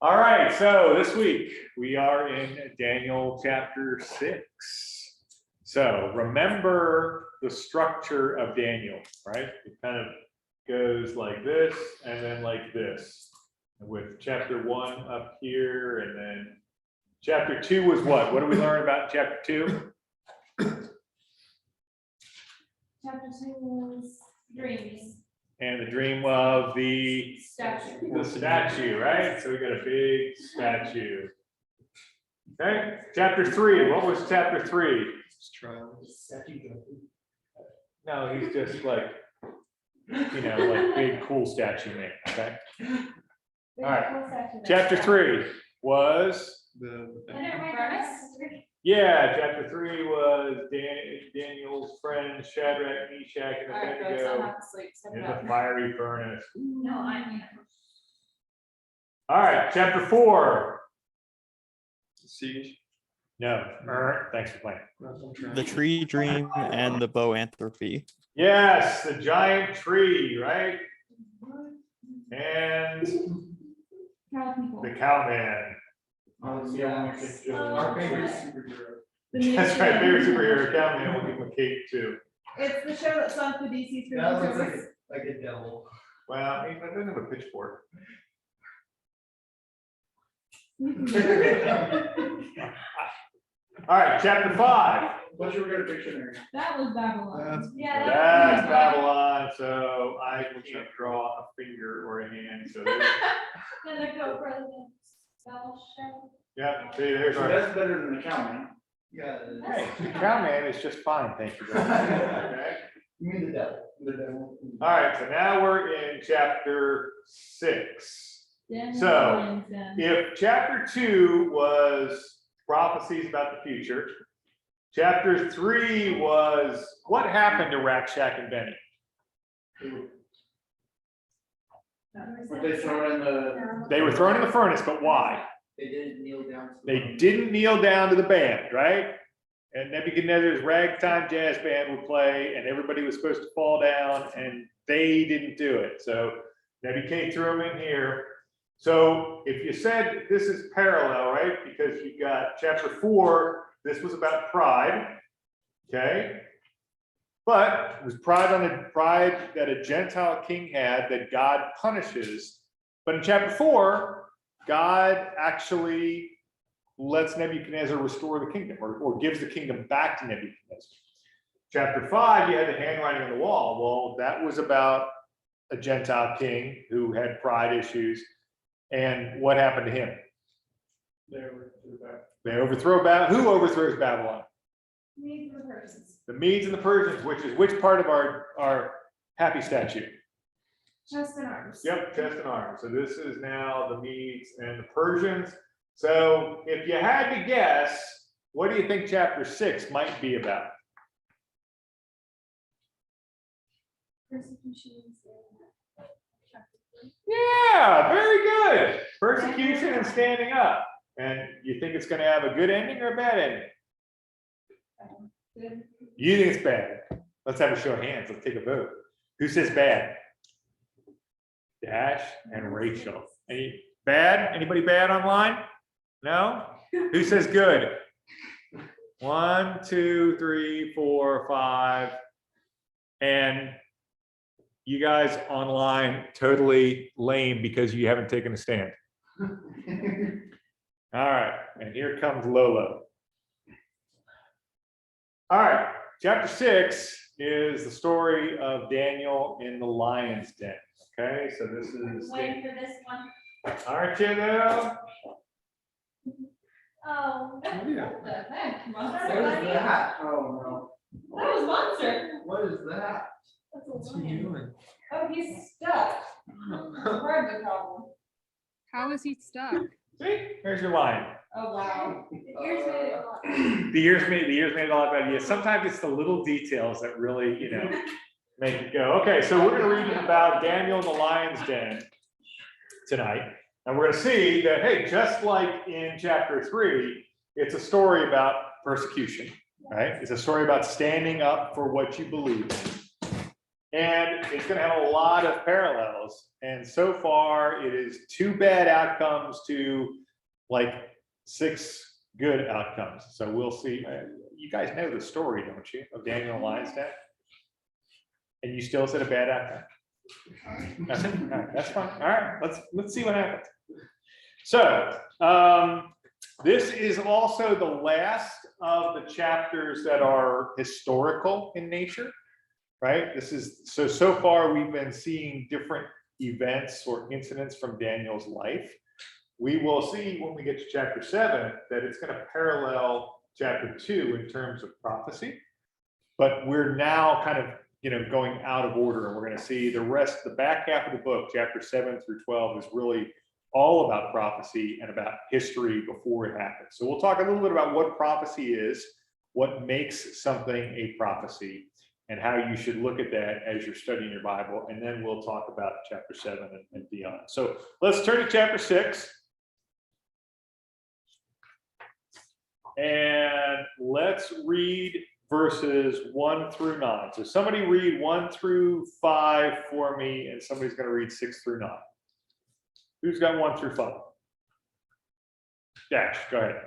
All right, so this week we are in Daniel chapter 6. So remember the structure of Daniel, right? It kind of goes like this and then like this, with chapter 1 up here, and then chapter 2 was what? What did we learn about chapter 2? Chapter 2 was dreams. And the dream of the statue, right? So we got a big statue. Okay, chapter 3. What was chapter 3? No, he's just like, like big cool statue name. Okay. All right. Chapter 3 was yeah. Chapter 3 was Daniel's friend Shadrach, Meshach, and Abednego in the fiery furnace. No, I mean. All right. Chapter 4. Siege. No. Thanks for playing. The tree dream and the boanthropy. Yes, the giant tree, right? And the cowman. Our favorite superhero. That's right, favorite superhero, cowman. We'll give him a cape too. It's the show that sunk the DC That streaming looks service. like a devil. Well, he doesn't have a pitchfork. All right, chapter 5. What's your good dictionary? That was Babylon. Yeah, That's Babylon. So I can't draw a finger or a hand. So there's, Gonna go president. Fellowship. yeah, see, there's So our. that's better than the cowman. Yeah. Hey, the cowman is just fine, thank you. Okay. You mean the devil? The devil. All right, so now we're in chapter 6. So, if chapter 2 was prophecies about the future, chapter 3 was what happened to Rakshak and Benny? Were they thrown in the? They were thrown in the furnace, but why? They didn't kneel down. They didn't kneel down to the band, right? And Nebuchadnezzar's ragtime jazz band would play, and everybody was supposed to fall down, and they didn't do it. So Nebuchadnezzar threw them in here. So if you said this is parallel, right? Because you've got chapter 4, this was about pride, okay? But it was pride that a Gentile king had that God punishes. But in chapter 4, God actually lets Nebuchadnezzar restore the kingdom, or gives the kingdom back to Nebuchadnezzar. Chapter 5, you had the handwriting on the wall. Well, that was about a Gentile king who had pride issues. And what happened to him? They overthrow Babylon. Who overthrows Babylon? Medes and the Persians. The Medes and the Persians, which is which part of our happy statue? Chest and arms. Yep, chest and arms. So this is now the Medes and the Persians. So if you had to guess, what do you think chapter 6 might be about? Persecution. Yeah, very good. Persecution and standing up. And you think it's going to have a good ending or a bad ending? Good. You think it's bad? Let's have a show of hands. Let's take a vote. Who says bad? Dash and Rachel. Any bad? Anybody bad online? No? Who says good? 1, 2, 3, 4, 5. And you guys online totally lame because you haven't taken a stand. All right, and here comes Lolo. All right, chapter 6 is the story of Daniel in the lion's den. Okay, so this is. Waiting for this one. Aren't you though? Oh. Yeah. What the heck? What Monster. is that? Oh no. That was Monster. What is that? That's a What's he lion. doing? Oh, he's stuck. Part of the problem. How is he stuck? See, there's your lion. Oh, wow. The ears made it a lot. The ears made it a lot better. Yeah, sometimes it's the little details that really, make it go. Okay, so we're going to read about Daniel in the lion's den tonight. And we're going to see that, hey, just like in chapter 3, it's a story about persecution, right? It's a story about standing up for what you believe in. And it's going to have a lot of parallels And so far, it is 2 bad outcomes to like 6 good outcomes. So we'll see. You guys know the story, don't you, of Daniel and Lion's Den? And you still said a bad outcome. That's it? All right, that's fine. All right, let's see what happens. So this is also the last of the chapters that are historical in nature, right? This is so far we've been seeing different events or incidents from Daniel's life. We will see when we get to chapter 7 that it's going to parallel chapter 2 in terms of prophecy, but we're now kind of going out of order, and we're going to see the back half of the book, chapter 7 through 12, is really all about prophecy and about history before it happens. So we'll talk a little bit about what prophecy is, what makes something a prophecy, and how you should look at that as you're studying your Bible. And then we'll talk about chapter 7 and beyond. So let's turn to chapter 6. And let's read verses 1 through 9. So somebody read 1 through 5 for me, and somebody's going to read 6 through 9. Who's got 1 through 5? Dash, go ahead.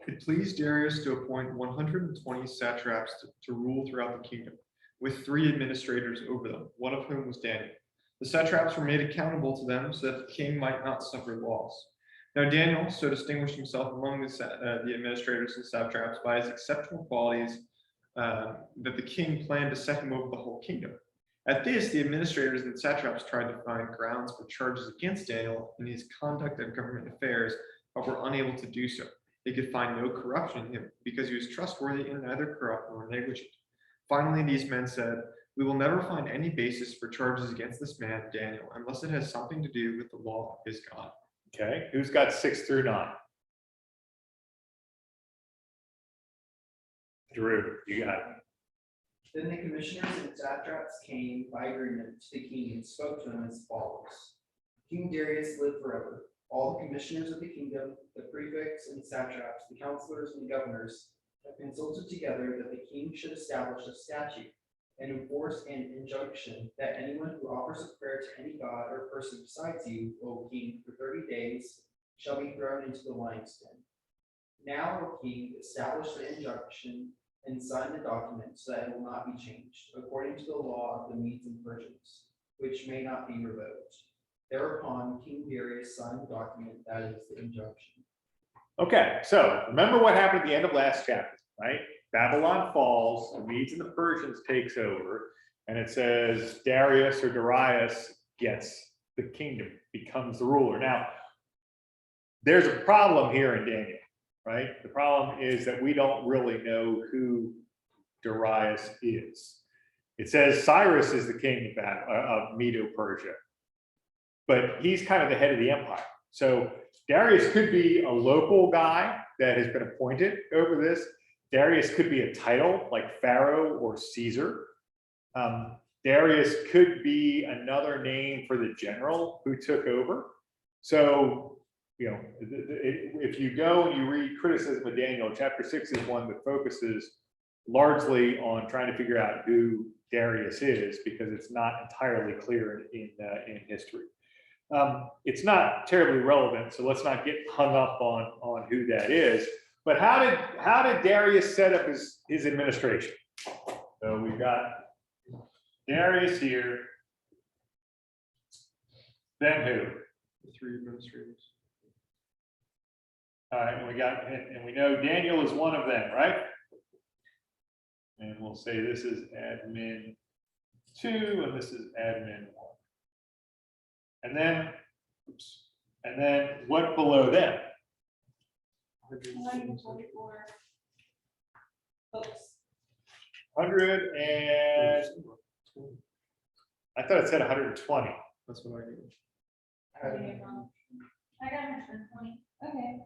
It pleased Darius to appoint 120 satraps to rule throughout the kingdom, with 3 administrators over them, one of whom was Daniel. The satraps were made accountable to them so that the king might not suffer loss. Now Daniel so distinguished himself among the administrators and satraps by his exceptional qualities that the king planned to set him over the whole kingdom. At this, the administrators and satraps tried to find grounds for charges against Daniel in his conduct of government affairs, but were unable to do so. They could find no corruption in him because he was trustworthy and neither corrupt nor negligent. Finally, these men said, "We will never find any basis for charges against this man, Daniel, unless it has something to do with the law of his God." Okay, who's got 6 through 9? Drew, you got it. Then the commissioners and satraps came by agreement to the king and spoke to him as follows. King Darius lived forever. All the commissioners of the kingdom, the prefects and satraps, the counselors and the governors, have consulted together that the king should establish a statute and enforce an injunction that anyone who offers a prayer to any god or person besides you, O king, for 30 days shall be thrown into the lion's den. Now, O king, establish the injunction and sign the document so that it will not be changed, according to the law of the Medes and Persians, which may not be revoked. Thereupon King Darius signed the document, that is the injunction. Okay, so remember what happened at the end of last chapter, right? Babylon falls, the Medes and the Persians takes over, and it says Darius or Darius gets the kingdom, becomes the ruler. Now, there's a problem here in Daniel, right? The problem is that we don't really know who Darius is. It says Cyrus is the king of Medo-Persia, but he's kind of the head of the empire. So Darius could be a local guy that has been appointed over this. Darius could be a title like Pharaoh or Caesar. Darius could be another name for the general who took over. So, if you go and you read criticism of Daniel, chapter 6 is one that focuses largely on trying to figure out who Darius is, because it's not entirely clear in history. It's not terribly relevant, so let's not get hung up on who that is. But how did Darius set up his administration? So we've got Darius here. Then who? The 3 administrators. All right, and we know Daniel is one of them, right? And we'll say this is admin 2 and this is admin 1. And then what below them? 144 books. 100 and I thought it said 120. That's what I do. I got 120. Okay.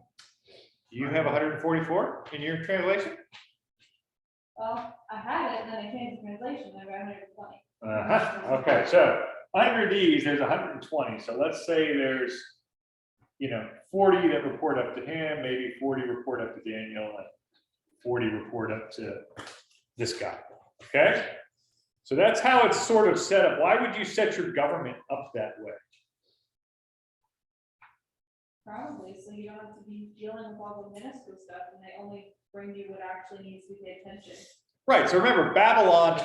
You have 144 in your translation? Well, I had it, and then I changed the translation. I got 120. Okay, so under these, there's 120. So let's say there's 40 that report up to him, maybe 40 report up to Daniel, and 40 report up to this guy. Okay, so that's how it's sort of set up. Why would you set your government up that way? Probably, so you don't have to be dealing with all the ministry stuff and they only bring you what actually needs to be paid attention. Right, so remember, Babylon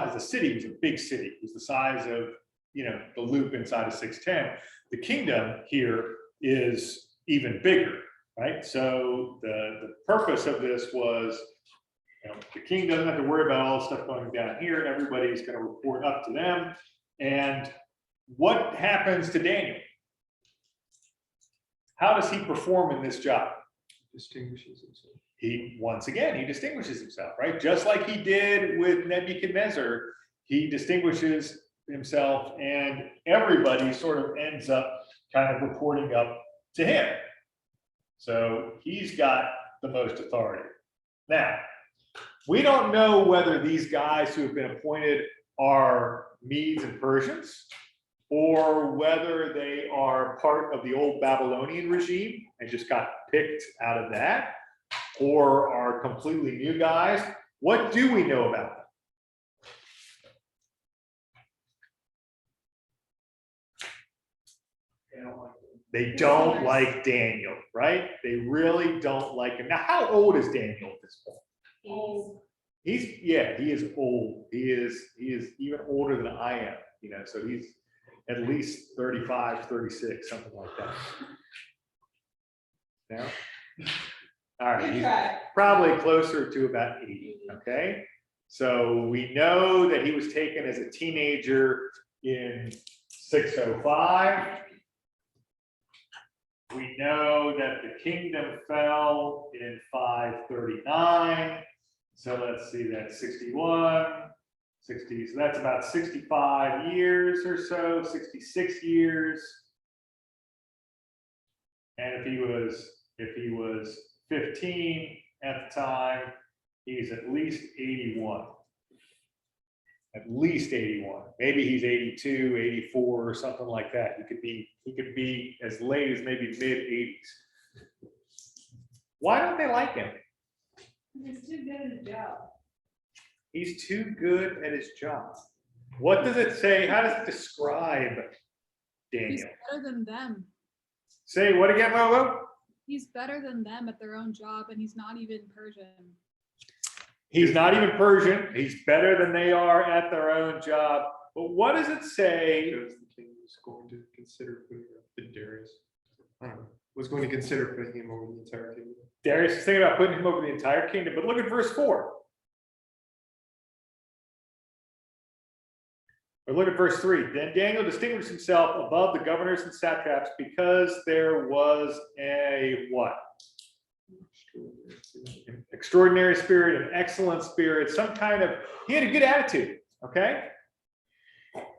is a city, it was a big city, it was the size of, the loop inside of 610. The kingdom here is even bigger, right? So the purpose of this was, the king doesn't have to worry about all the stuff going down here, and everybody's gonna report up to them. And what happens to Daniel? How does he perform in this job? Distinguishes himself. Once again, he distinguishes himself, right? Just like he did with Nebuchadnezzar, he distinguishes himself and everybody sort of ends up kind of reporting up to him. So he's got the most authority. Now, we don't know whether these guys who have been appointed are Medes and Persians, or whether they are part of the old Babylonian regime and just got picked out of that, or are completely new guys. What do we know about them? They don't like Daniel, right? They really don't like him. Now, how old is Daniel at this point? He is old. He is even older than I am, so he's at least 35, 36, something like that. No? All right, he's probably closer to about 80, okay? So we know that he was taken as a teenager in 605. We know that the kingdom fell in 539. So let's see, that's 61, 60. So that's about 65 years or so, 66 years. And if he was 15 at the time, he's at least 81. At least 81. Maybe he's 82, 84, or something like that. He could be as late as maybe mid-80s. Why don't they like him? He's too good at his job. He's too good at his job. What does it say? How does it describe He's Daniel? better than them. Say what again, Lolo? He's better than them at their own job, and he's not even Persian. He's not even Persian. He's better than they are at their own job. But what does it say? Shows the king was going to consider putting up Darius. I don't know. Was going to consider putting him over the entire kingdom. Darius is thinking about putting him over the entire kingdom. But look at verse 4. Or look at verse 3. Then Daniel distinguished himself above the governors and satraps because there was a what? Extraordinary spirit, an excellent spirit, some kind of, he had a good attitude, okay?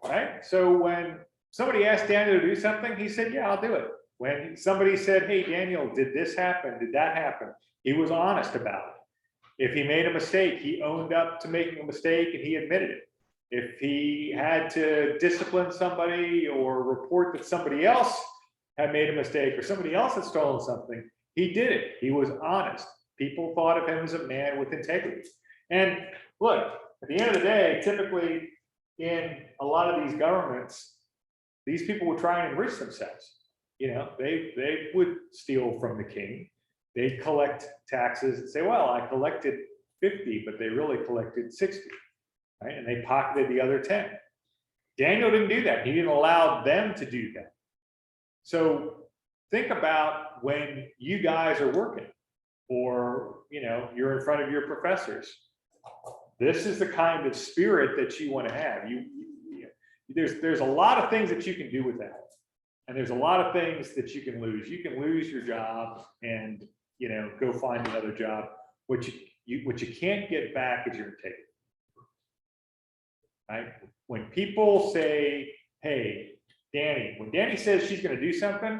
Right? So when somebody asked Daniel to do something, he said, yeah, I'll do it. When somebody said, hey, Daniel, did this happen? Did that happen? He was honest about it. If he made a mistake, he owned up to making a mistake and he admitted it. If he had to discipline somebody or report that somebody else had made a mistake or somebody else had stolen something, he did it. He was honest. People thought of him as a man with integrity. And look, at the end of the day, typically in a lot of these governments, these people would try and enrich themselves. They would steal from the king. They'd collect taxes and say, well, I collected 50, but they really collected 60. Right? And they pocketed the other 10. Daniel didn't do that. He didn't allow them to do that. So think about when you guys are working or, you're in front of your professors. This is the kind of spirit that you want to have. There's a lot of things that you can do with that. And there's a lot of things that you can lose. You can lose your job and, go find another job. What you can't get back is your integrity. Right? When people say, hey, Danny, when Danny says she's going to do something,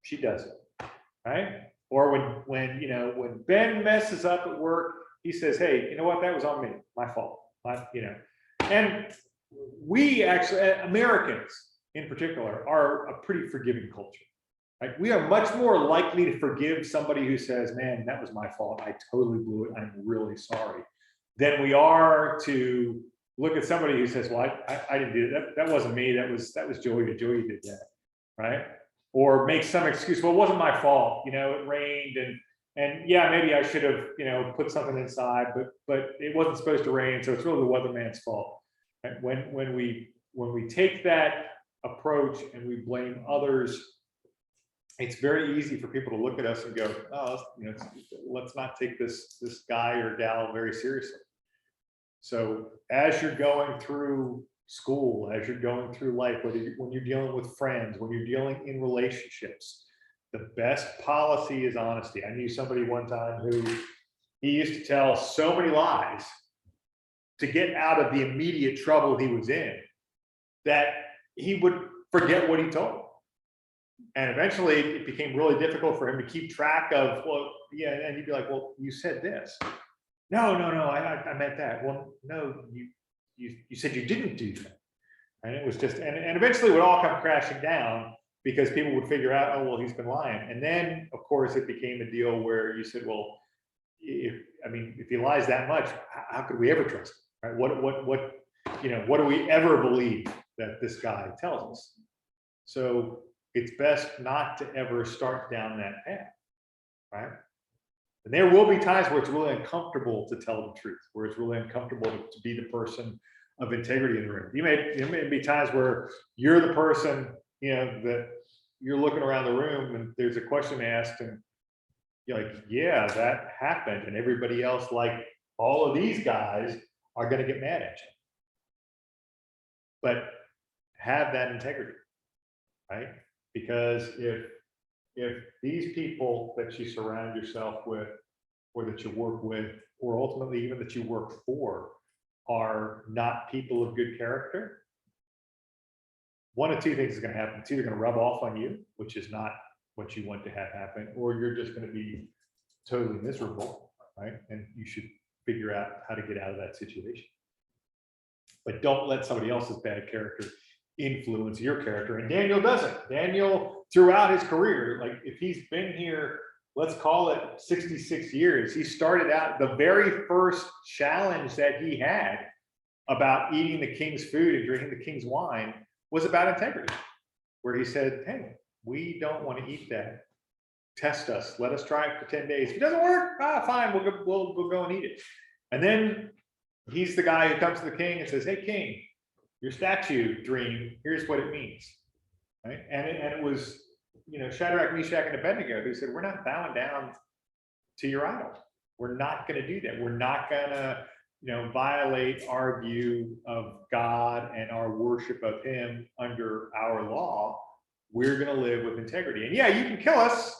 she does it. Right? Or when Ben messes up at work, he says, hey, you know what? That was on me. My fault. And we actually, Americans in particular, are a pretty forgiving culture. Right? We are much more likely to forgive somebody who says, man, that was my fault. I totally blew it. I'm really sorry. Than we are to look at somebody who says, well, I didn't do that. That wasn't me. That was Joey. Joey did that. Right? or make some excuse. Well, it wasn't my fault. You know, it rained and yeah, maybe I should have, you know, put something inside, but it wasn't supposed to rain. So it's really the weatherman's fault. And when we take that approach and we blame others, it's very easy for people to look at us and go, oh, you know, let's not take this guy or gal very seriously. So as you're going through school, as you're going through life, when you're dealing with friends, when you're dealing in relationships, the best policy is honesty. I knew somebody one time who he used to tell so many lies to get out of the immediate trouble he was in that he would forget what he told. And eventually it became really difficult for him to keep track of, well, yeah, and he'd be like, well, you said this. No, I meant that. Well, no, you said you didn't do that. And it was just, and eventually it would all come crashing down because people would figure out, oh, well, he's been lying. And then, of course, it became a deal where you said, well, if he lies that much, how could we ever trust him, right? What do we ever believe that this guy tells us? So it's best not to ever start down that path, right? And there will be times where it's really uncomfortable to tell the truth, where it's really uncomfortable to be the person of integrity in the room. There may be times where you're the person, you know, that you're looking around the room and there's a question asked and you're like, yeah, that happened. And everybody else, like all of these guys, are going to get mad at you. But have that integrity, right? Because if these people that you surround yourself with, or that you work with, or ultimately even that you work for, are not people of good character, one of two things is going to happen. It's either going to rub off on you, which is not what you want to have happen, or you're just going to be totally miserable, right? And you should figure out how to get out of that situation. But don't let somebody else's bad character influence your character. And Daniel doesn't. Daniel, throughout his career, like if he's been here, let's call it 66 years, he started out, the very first challenge that he had about eating the king's food and drinking the king's wine was about integrity, where he said, hey, we don't want to eat that. Test us. Let us try it for 10 days. If it doesn't work, fine, we'll go and eat it. And then he's the guy who comes to the king and says, hey, king, your statue dream, here's what it means, right? And it was, you know, Shadrach, Meshach, and Abednego who said, we're not bowing down to your idol. We're not going to do that. We're not going to, you know, violate our view of God and our worship of him under our law. We're going to live with integrity. And yeah, you can kill us,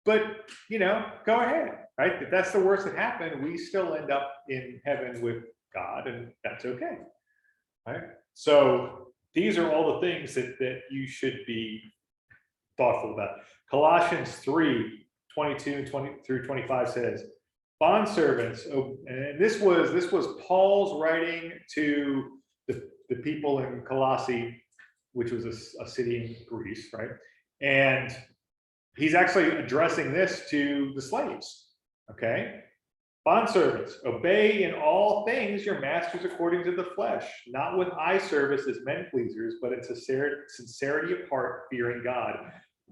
but, you know, go ahead, right? If that's the worst that happened, we still end up in heaven with God, and that's okay. Right? So these are all the things that you should be thoughtful about. Colossians 3:22 through 25 says, bondservants, and this was Paul's writing to the people in Colossae, which was a city in Greece, right? And he's actually addressing this to the slaves, okay? Bondservants, obey in all things your masters according to the flesh, not with eye service as men pleasers, but in sincerity of heart, fearing God.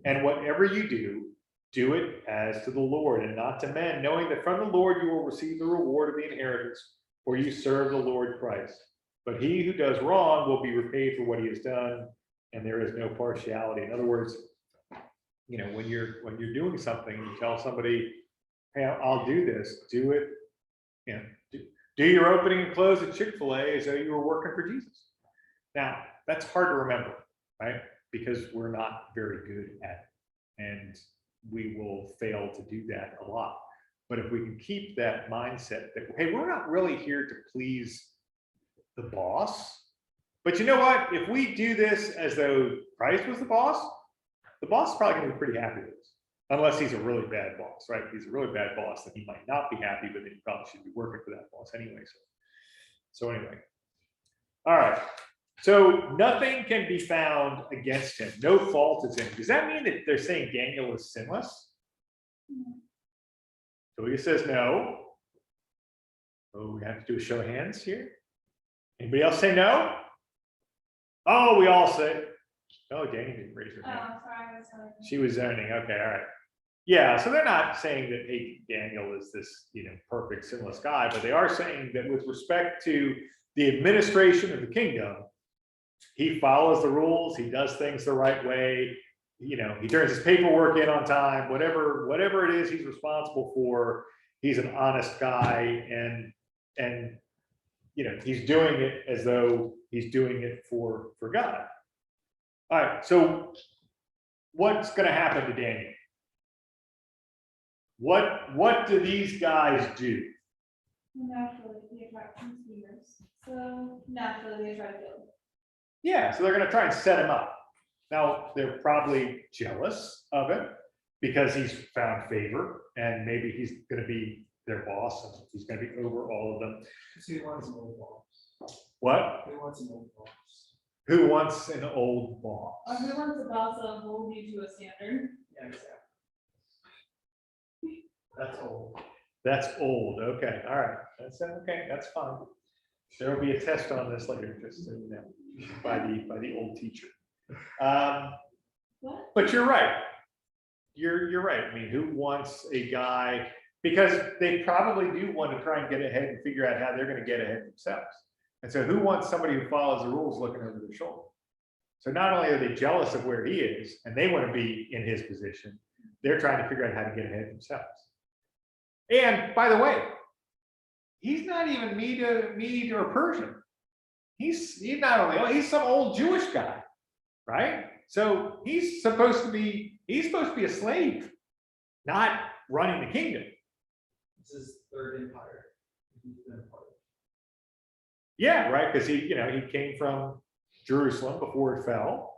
And whatever you do, do it as to the Lord and not to men, knowing that from the Lord you will receive the reward of the inheritance, for you serve the Lord Christ. But he who does wrong will be repaid for what he has done, and there is no partiality. In other words, you know, when you're doing something, you tell somebody, hey, I'll do this, do it, you know, do your opening and close at Chick-fil-A as though you were working for Jesus. Now, that's hard to remember, right? Because we're not very good at it, and we will fail to do that a lot. But if we can keep that mindset that, hey, we're not really here to please the boss, but you know what? If we do this as though Christ was the boss is probably going to be pretty happy with us. Unless he's a really bad boss, right? If he's a really bad boss, then he might not be happy, but then he probably should be working for that boss anyway. So anyway, all right. So nothing can be found against him. No fault is in him. Does that mean that they're saying Daniel is sinless? So he says no. Oh, we have to do a show of hands here. Anybody else say no? Oh, we all say. Oh, Danny didn't raise her Oh, hand. sorry, I was sorry. She was zoning, okay, all right. Yeah, so they're not saying that, hey, Daniel is this, perfect sinless guy, but they are saying that with respect to the administration of the kingdom, he follows the rules, he does things the right way, he turns his paperwork in on time, whatever it is he's responsible for, he's an honest guy, and he's doing it as though he's doing it for God. All right, so what's gonna happen to Daniel? What do these guys do? Naturally, they attract some schemers, so naturally they try to kill him. Yeah, so they're gonna try and set him up. Now, they're probably jealous of it because he's found favor and maybe he's gonna be their boss and he's gonna be over all of them. So he wants an old boss. What? He wants an old boss. Who wants an old boss? Everyone's about to hold you to a standard. Yeah, exactly. That's old. That's old, okay, all right, that's okay, that's fine. There will be a test on this later, just so you know, by the old teacher. What? But you're right. You're right. I mean, who wants a guy, because they probably do want to try and get ahead and figure out how they're going to get ahead themselves. And so who wants somebody who follows the rules looking over their shoulder? So not only are they jealous of where he is and they want to be in his position, they're trying to figure out how to get ahead themselves. And by the way, he's not even Mede or Persian. He's some old Jewish guy, right? So he's supposed to be a slave, not running the kingdom. This is third empire. He's been a part of. Yeah, right, because he came from Jerusalem before it fell.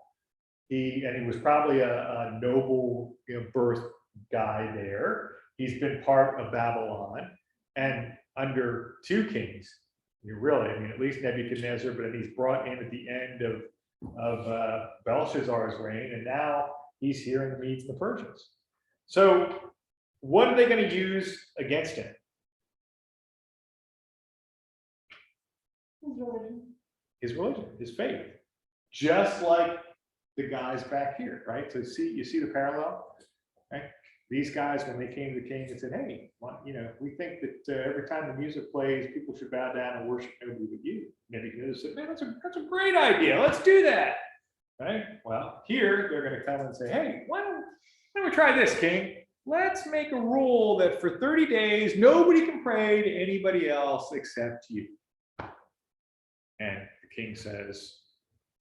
He was probably a noble, birth guy there. He's been part of Babylon, and under two kings, at least Nebuchadnezzar, but then he's brought in at the end of Belshazzar's reign, and now he's here in the Medes and the Persians. So what are they going to use against him? His religion. His religion, his faith, just like the guys back here, right? So you see the parallel, right? These guys, when they came to the king and said, hey, we think that every time the music plays, people should bow down and worship nobody but you. Nebuchadnezzar said, man, that's a great idea. Let's do that. Right? Well, here they're going to come and say, hey, why don't we try this, king? Let's make a rule that for 30 days, nobody can pray to anybody else except you. And the king says,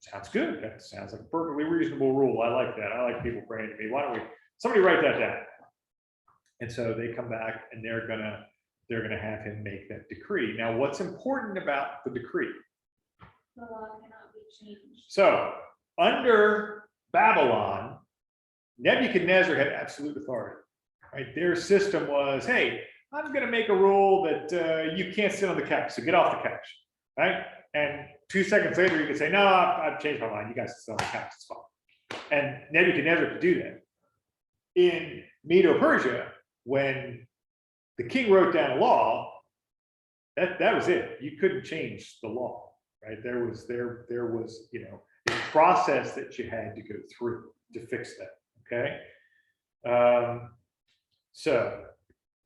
sounds good. That sounds like a perfectly reasonable rule. I like that. I like people praying to me. Why don't somebody write that down? And so they come back and they're gonna have him make that decree. Now, what's important about the decree? The law cannot be changed. So under Babylon, Nebuchadnezzar had absolute authority. Right? Their system was, hey, I'm gonna make a rule that you can't sit on the couch, so get off the couch. Right? And 2 seconds later, you could say, no, I've changed my mind. You guys can sit on the couch, it's fine. And Nebuchadnezzar could do that. In Medo-Persia, when the king wrote down a law, that was it. You couldn't change the law, right? There was a process that you had to go through to fix that. Okay. So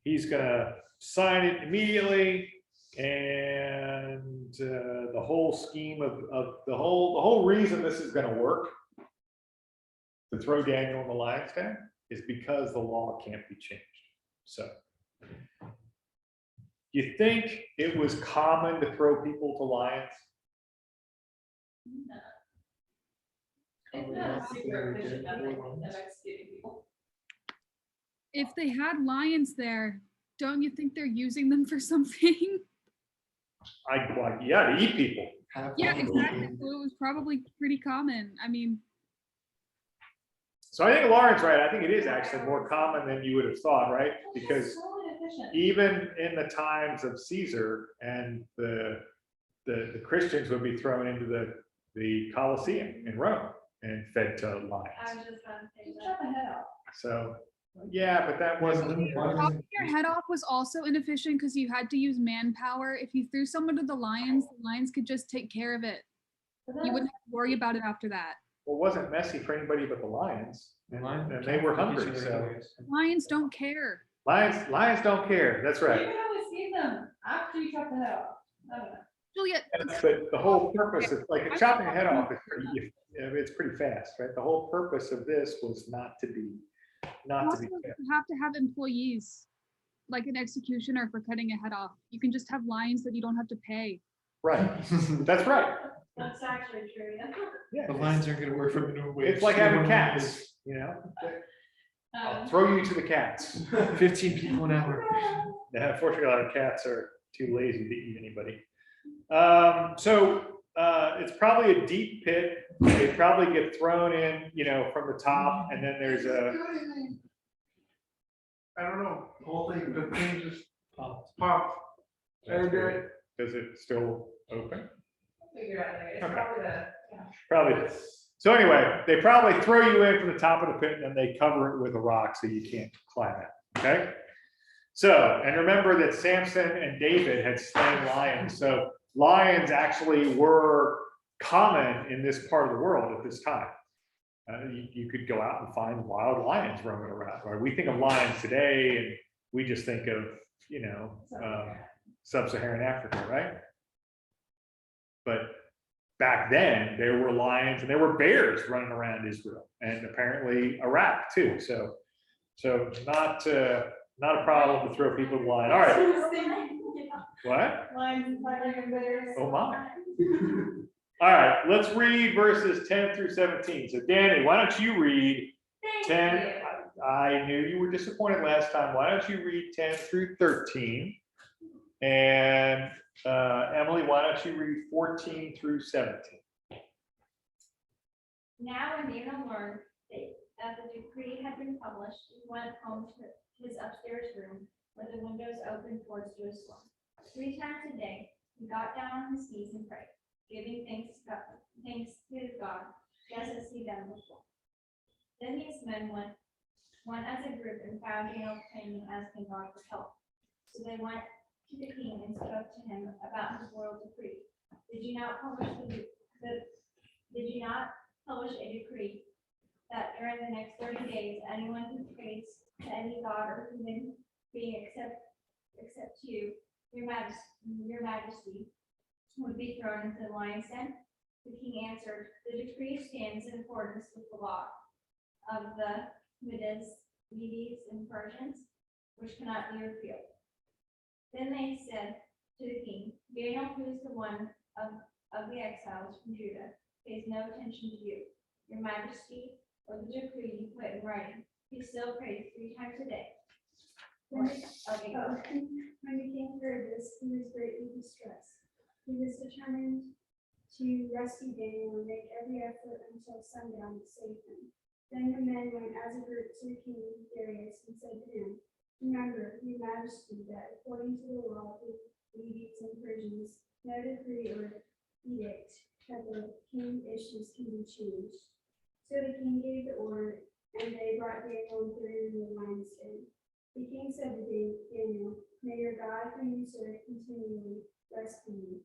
he's gonna sign it immediately, and the whole scheme of the whole reason this is gonna work to throw Daniel in the lion's den is because the law can't be changed. So you think it was common to throw people to lions? No. It's not a super efficient method of executing people. If they had lions there, don't you think they're using them for something? Yeah, to eat people. Yeah, exactly. So it was probably pretty common. I mean, So I think Lauren's right. I think it is actually more common than you would have thought, right? Because So inefficient. even in the times of Caesar, and the Christians would be thrown into the Colosseum in Rome and fed to I lions. was just gonna say that. Chop my head off. So, yeah, but that wasn't. chopping your head off was also inefficient because you had to use manpower. If you threw someone to the lions could just take care of it. But You that's- wouldn't have to worry about it after that. Well, it wasn't messy for anybody but the lions, and they were hungry, so. Lions don't care. Lions don't care, that's You right. can only see them after you chop the head off. I don't know. Juliet, But the whole purpose of, like, chopping a head off is pretty, it's pretty fast, right? The whole purpose of this was not to be you also fast. have to have employees, like an executioner for cutting a head off. You can just have lions that you don't have to pay. Right, that's right. That's actually true, yeah. Yeah, The lions aren't gonna work for minimum wage. it's like having cats, you know? I'll throw you to the cats. 15 people an hour. Yeah, unfortunately, a lot of cats are too lazy to eat anybody. So it's probably a deep pit. They probably get thrown in, you know, from the top, and then there's a, I don't know, the whole thing, the thing just Popped. popped. That's great. Does it still open? Figure out, it's Okay. probably the, yeah. Probably. So anyway, they probably throw you in from the top of the pit and then they cover it with a rock so you can't climb it, okay? So, and remember that Samson and David had slain lions. So lions actually were common in this part of the world at this time. You could go out and find wild lions roaming around, right? We think of lions today and we just think of, you know, sub-Saharan Africa, right? But back then, there were lions and there were bears running around Israel and apparently Iraq too. So not a problem to throw people blind. All right, what? Lions and tigers and bears. Oh my. All right, let's read verses 10 through 17. So Danny, why don't you read 10? I knew you were disappointed last time. Why don't you read 10 through 13? And Emily, why don't you read 14 through 17? Now when Daniel learned that the decree had been published, he went home to his upstairs room where the windows opened towards Jerusalem. 3 times a day, he got down on his knees and prayed, giving thanks to God, just as he done before. Then these men went as a group and found Daniel praying and asking God for help. So they went to the king and spoke to him about his royal decree. Did you not publish a decree that during the next 30 days, anyone who prays to any god or human being except you, your majesty, would be thrown into the lion's den? The king answered, the decree stands in accordance with the law of the Medes and Persians, which cannot be repealed. Then they said to the king, Daniel, who is the one of the exiles from Judah, pays no attention to you, your majesty, or the decree you put in writing. He still prays 3 times a day. Okay, go. When the king heard this, he was greatly distressed. He was determined to rescue Daniel and make every effort until sundown to save him. Then the men went as a group to King Darius and said to him, remember, your majesty, that according to the law of the Medes and Persians, no decree or edict that the king issues can be changed. So the king gave the order, and they brought Daniel and threw him in the lion's den. The king said to Daniel, may your God whom you serve continually rescue you.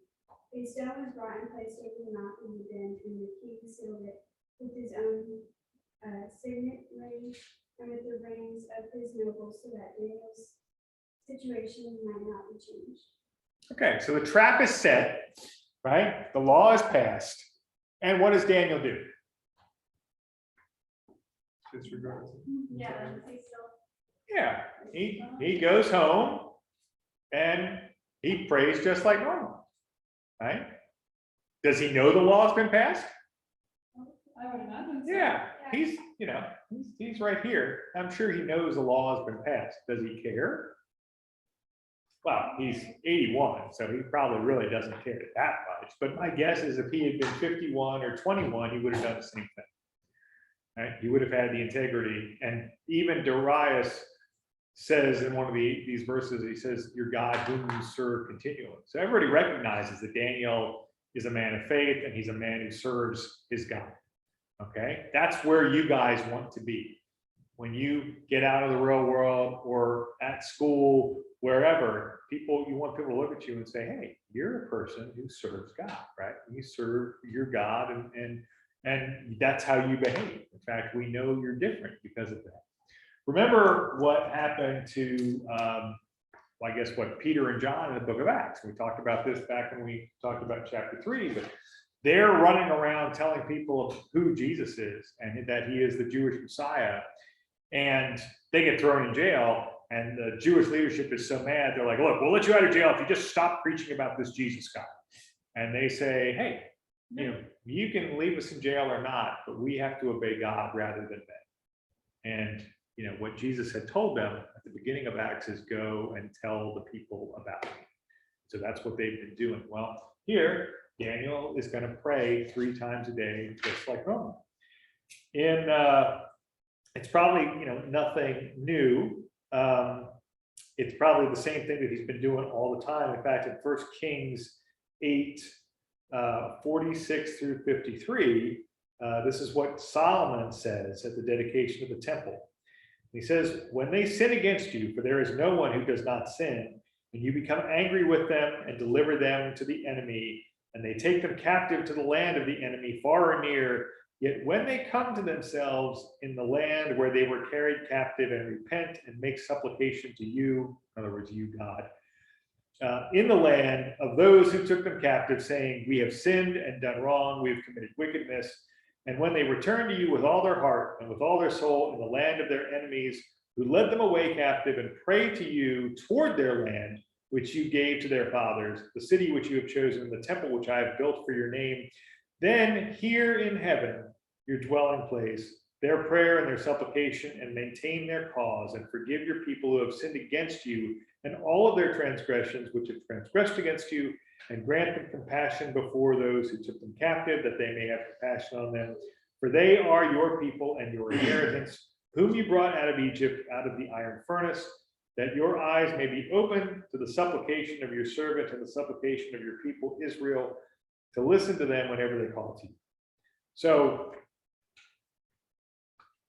A stone was brought and placed over the mouth of the den, and the king sealed it with his own signet ring and with the rings of his nobles, so that Daniel's situation might not be changed. Okay, so the trap is set, right? The law is passed. And what does Daniel do? Disregard. Yeah. Yeah, he goes home and he prays just like normal, right? Does he know the law's been passed? I would imagine so. Yeah, he's, you know, he's right here. I'm sure he knows the law has been passed. Does he care? Well, he's 81, so he probably really doesn't care that much. But my guess is if he had been 51 or 21, he would have done the same thing. Right? He would have had the integrity. And even Darius says in one of these verses, he says, your God whom you serve continually. So everybody recognizes that Daniel is a man of faith and he's a man who serves his God. Okay, that's where you guys want to be. When you get out of the real world or at school, wherever, you want people to look at you and say, hey, you're a person who serves God, right? You serve your God and And that's how you behave. In fact, we know you're different because of that. Remember what happened to, I guess, what Peter and John in the book of Acts. We talked about this back when we talked about chapter 3, but they're running around telling people who Jesus is and that he is the Jewish Messiah. And they get thrown in jail. And the Jewish leadership is so mad, they're like, look, we'll let you out of jail if you just stop preaching about this Jesus guy. And they say, hey, you can leave us in jail or not, but we have to obey God rather than men. And what Jesus had told them at the beginning of Acts is go and tell the people about me. So that's what they've been doing. Well, here, Daniel is going to pray 3 times a day, just like normal. It's probably, nothing new. It's probably the same thing that he's been doing all the time. In fact, in 1 Kings 8, 46 through 53, this is what Solomon says at the dedication of the temple. He says, when they sin against you, for there is no one who does not sin, and you become angry with them and deliver them to the enemy, and they take them captive to the land of the enemy, far or near, yet when they come to themselves in the land where they were carried captive and repent and make supplication to you, in other words, you, God, in the land of those who took them captive, saying, we have sinned and done wrong, we have committed wickedness. And when they return to you with all their heart and with all their soul in the land of their enemies, who led them away captive, and pray to you toward their land, which you gave to their fathers, the city which you have chosen, the temple which I have built for your name, then hear in heaven, your dwelling place, their prayer and their supplication, and maintain their cause, and forgive your people who have sinned against you, and all of their transgressions which have transgressed against you, and grant them compassion before those who took them captive, that they may have compassion on them. For they are your people and your inheritance, whom you brought out of Egypt, out of the iron furnace, that your eyes may be open to the supplication of your servant and the supplication of your people Israel, to listen to them whenever they call to you. So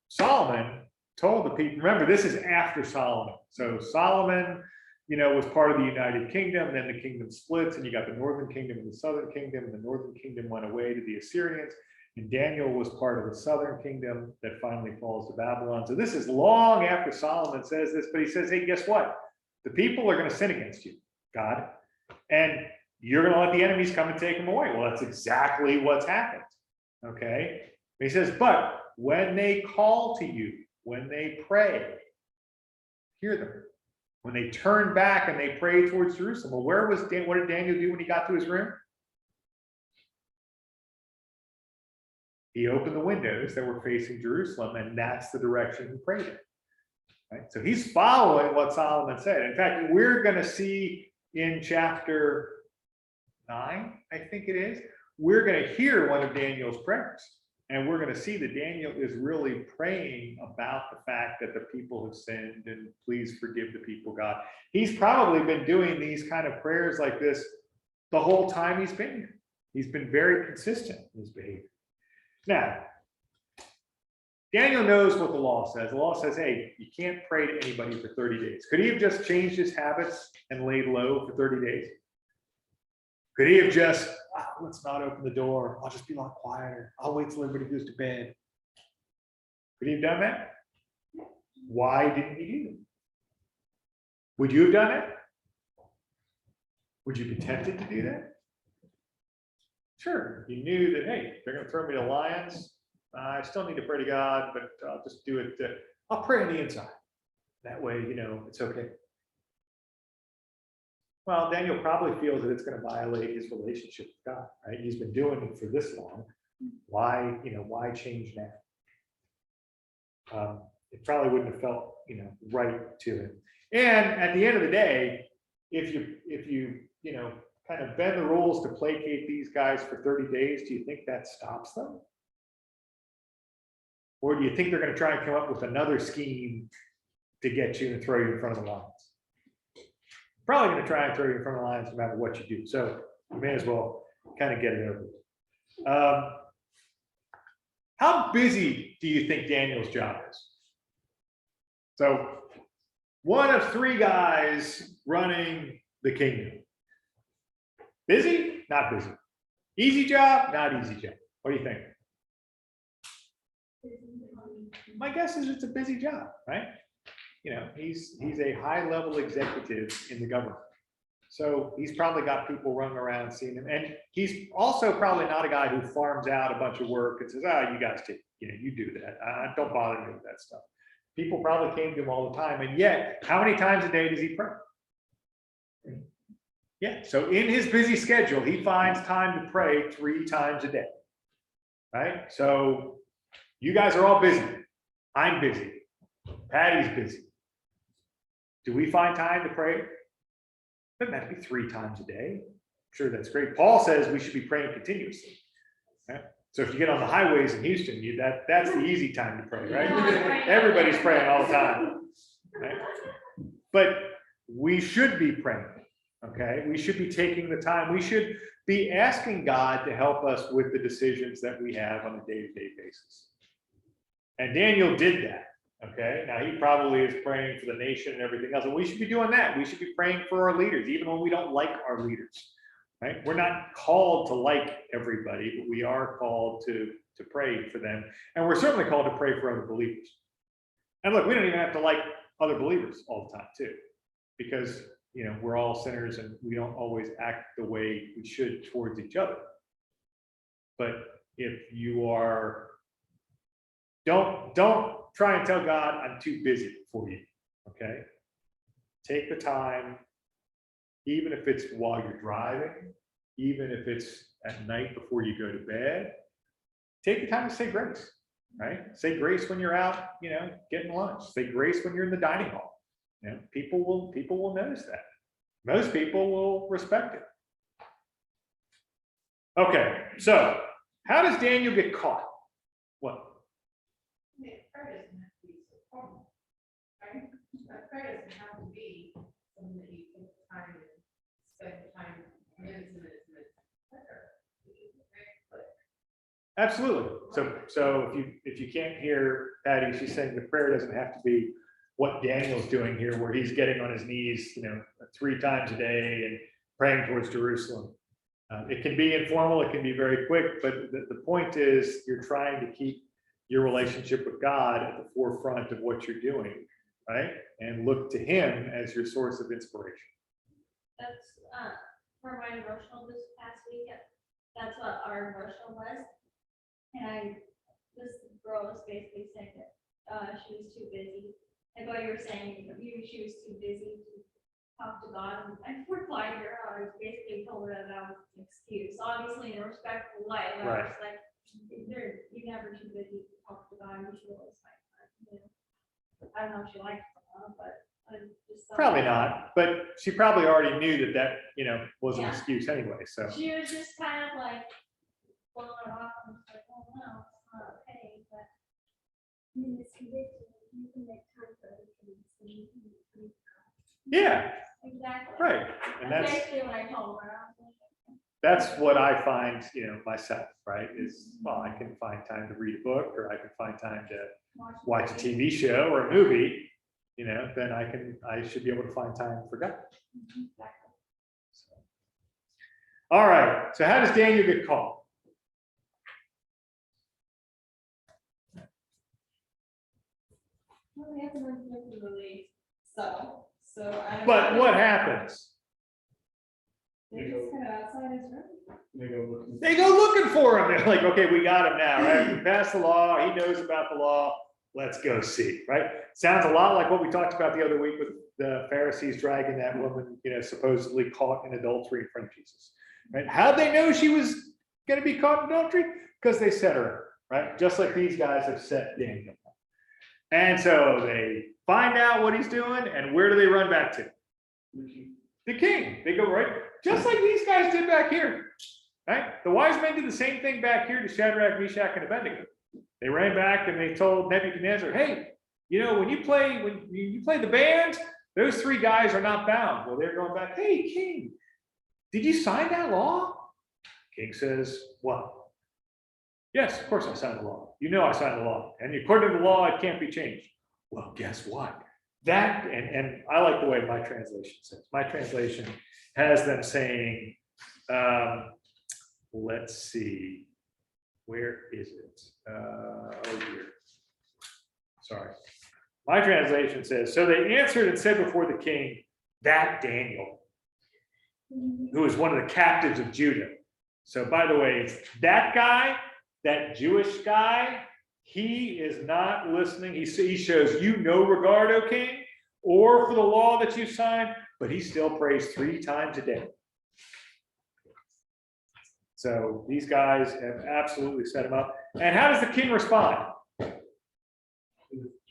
Solomon told the people, remember, this is after Solomon. So Solomon, was part of the United Kingdom, then the kingdom splits, and you got the northern kingdom and the southern kingdom, and the northern kingdom went away to the Assyrians, and Daniel was part of the southern kingdom that finally falls to Babylon. So this is long after Solomon says this, but he says, hey, guess what? The people are going to sin against you, God, and you're going to let the enemies come and take them away. Well, that's exactly what's happened, okay? He says, but when they call to you, when they pray, hear them. When they turn back and they pray towards Jerusalem. Well, what did Daniel do when he got to his room? He opened the windows that were facing Jerusalem, and that's the direction he prayed in. Right? So he's following what Solomon said. In fact, we're going to see in chapter 9, I think it is, we're going to hear one of Daniel's prayers. And we're going to see that Daniel is really praying about the fact that the people have sinned and please forgive the people, God. He's probably been doing these kind of prayers like this the whole time he's been here. He's been very consistent in his behavior. Now, Daniel knows what the law says. The law says, hey, you can't pray to anybody for 30 days. Could he have just changed his habits and laid low for 30 days? Could he have just, let's not open the door. I'll just be a lot quieter. I'll wait till everybody goes to bed. Could he have done that? Why didn't he do that? Would you have done that? Would you be tempted to do that? Sure. You knew that, hey, they're going to throw me to lions. I still need to pray to God, but I'll just do it. I'll pray on the inside. That way, it's okay. Well, Daniel probably feels that it's going to violate his relationship with God, right? He's been doing it for this long. Why change now? It probably wouldn't have felt, right to him. And at the end of the day, if you kind of bend the rules to placate these guys for 30 days, do you think that stops them? Or do you think they're going to try and come up with another scheme to get you and throw you in front of the lions? Probably going to try and throw you in front of the lions no matter what you do. So you may as well kind of get it over with. How busy do you think Daniel's job is? So one of 3 guys running the kingdom. Busy? Not busy. Easy job? Not easy job. What do you think? my guess is it's a busy job, right? You know, he's a high-level executive in the government. So he's probably got people running around seeing him. And he's also probably not a guy who farms out a bunch of work and says, you guys take, you do that. Don't bother me with that stuff. People probably came to him all the time. And yet, how many times a day does he pray? Yeah, so in his busy schedule, he finds time to pray 3 times a day, right? So you guys are all busy. I'm busy. Patty's busy. Do we find time to pray? Doesn't have to be 3 times a day. Sure, that's great. Paul says we should be praying continuously. Right? So if you get on the highways in Houston, that's the easy time to pray, right? Everybody's praying all the time. Right? But we should be praying. Okay, we should be taking the time. We should be asking God to help us with the decisions that we have on a day-to-day basis. And Daniel did that. Okay, now he probably is praying for the nation and everything else. And we should be doing that. We should be praying for our leaders, even when we don't like our leaders. Right? We're not called to like everybody, but we are called to pray for them. And we're certainly called to pray for other believers. And look, we don't even have to like other believers all the time, too, because we're all sinners and we don't always act the way we should towards each other. But if you are, don't try and tell God I'm too busy for you. Okay. Take the time, even if it's while you're driving, even if it's at night before you go to bed, take the time to say grace, right? Say grace when you're out, getting lunch. Say grace when you're in the dining hall. People will notice that. Most people will respect it. Okay, so how does Daniel get caught? What? Prayer doesn't have to be so formal, right? Prayer doesn't have to be something that you take time and spend time, minutes and minutes and minutes. Absolutely. So if you can't hear Patty, she's saying the prayer doesn't have to be what Daniel's doing here, where he's getting on his knees, 3 times a day and praying towards Jerusalem. It can be informal, it can be very quick, but the point is you're trying to keep your relationship with God at the forefront of what you're doing, right? And look to him as your source of inspiration. That's for my devotional this past week. That's what our devotional was. And this girl was basically saying that she was too busy. Like what you were saying, she was too busy to talk to God. And I replied to her, I basically told her that was an excuse. Obviously, in a respectful way. I was like, you're never too busy to talk to God. You should always find time. I don't know if she likes it, but I just thought. Probably not, but she probably already knew that was an excuse anyway. So she was just kind of like blowing it off and was like, oh no, it's not okay, but It's convicting. You can make time for other things. And you can make time for God. yeah, exactly. right. And That's basically what I told her. I was like, that's what I find, myself, right? Is, well, I can find time to read a book, or I can find time to watch a TV show or a movie, then I should be able to find time for God. exactly. So. All right. So how does Daniel get called? Well, we have to really subtle. So I don't But know. what happens? They just kind of outside his room. They go looking for him. They're like, okay, we got him now, right? We passed the law. He knows about the law. Let's go see, right? Sounds a lot like what we talked about the other week with the Pharisees dragging that woman, supposedly caught in adultery in front of Jesus, right? How'd they know she was going to be caught in adultery? Because they set her up, right? Just like these guys have set Daniel up. And so they find out what he's doing, and where do they run back to? The king. They go right, just like these guys did back here, right? The wise men did the same thing back here to Shadrach, Meshach, and Abednego. They ran back and they told Nebuchadnezzar, hey, when you play the band, those 3 guys are not bound. Well, they're going back, hey, king, did you sign that law? King says, what? Yes, of course I signed the law. I signed the law. And according to the law, it can't be changed. Well, guess what? That, and I like the way my translation says. My translation has them saying, let's see, where is it? Oh, here. sorry. My translation says, so they answered and said before the king, that Daniel, who is one of the captives of Judah. So by the way, it's that guy, that Jewish guy, he is not listening. He shows you no regard, O king, or for the law that you signed, but he still prays 3 times a day. So these guys have absolutely set him up. And how does the king respond?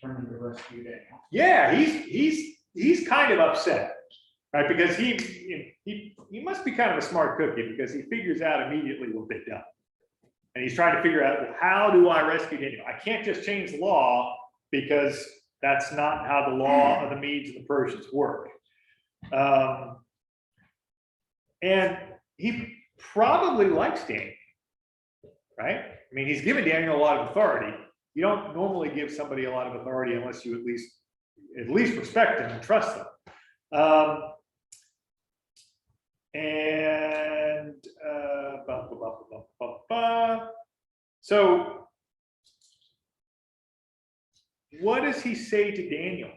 Determined to rescue Daniel. Yeah, he's kind of upset, right? Because he must be kind of a smart cookie because he figures out immediately what they've done. And he's trying to figure out, well, how do I rescue Daniel? I can't just change the law because that's not how the law of the Medes and the Persians work. And he probably likes Daniel, right? I mean, he's given Daniel a lot of authority. You don't normally give somebody a lot of authority unless you at least respect them and trust them. So what does he say to Daniel?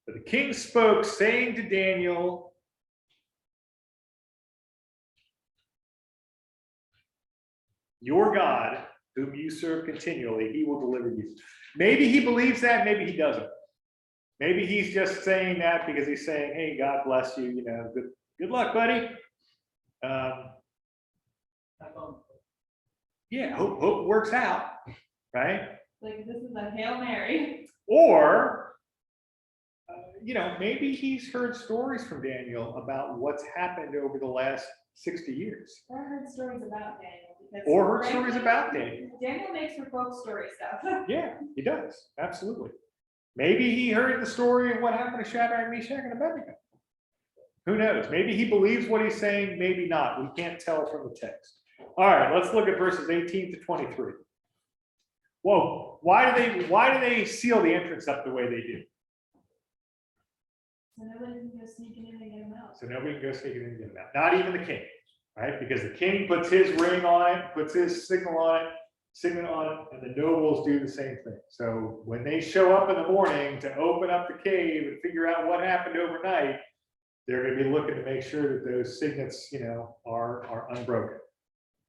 But the king spoke, saying to Daniel, your God, whom you serve continually, he will deliver you. Maybe he believes that, maybe he doesn't. Maybe he's just saying that because he's saying, hey, God bless you, you know, good luck, buddy. Yeah, hope it works out, right? Like, this is a Hail Mary. Or, you know, maybe he's heard stories from Daniel about what's happened over the last 60 years. Or heard stories about Daniel. because Or heard frankly, stories about Daniel. Daniel makes for folk story stuff. Yeah, he does, absolutely. Maybe he heard the story of what happened to Shadrach, Meshach, and Abednego. Who knows? Maybe he believes what he's saying, maybe not. We can't tell from the text. All right, let's look at verses 18 to 23. Whoa, why do they seal the entrance up the way they do? So nobody can go sneaking in and get him out. So nobody can go sneaking in and get him out. Not even the king, right? Because the king puts his ring on it, puts his signal on it, and the nobles do the same thing. So when they show up in the morning to open up the cave and figure out what happened overnight, they're going to be looking to make sure that those signets, you know, are unbroken.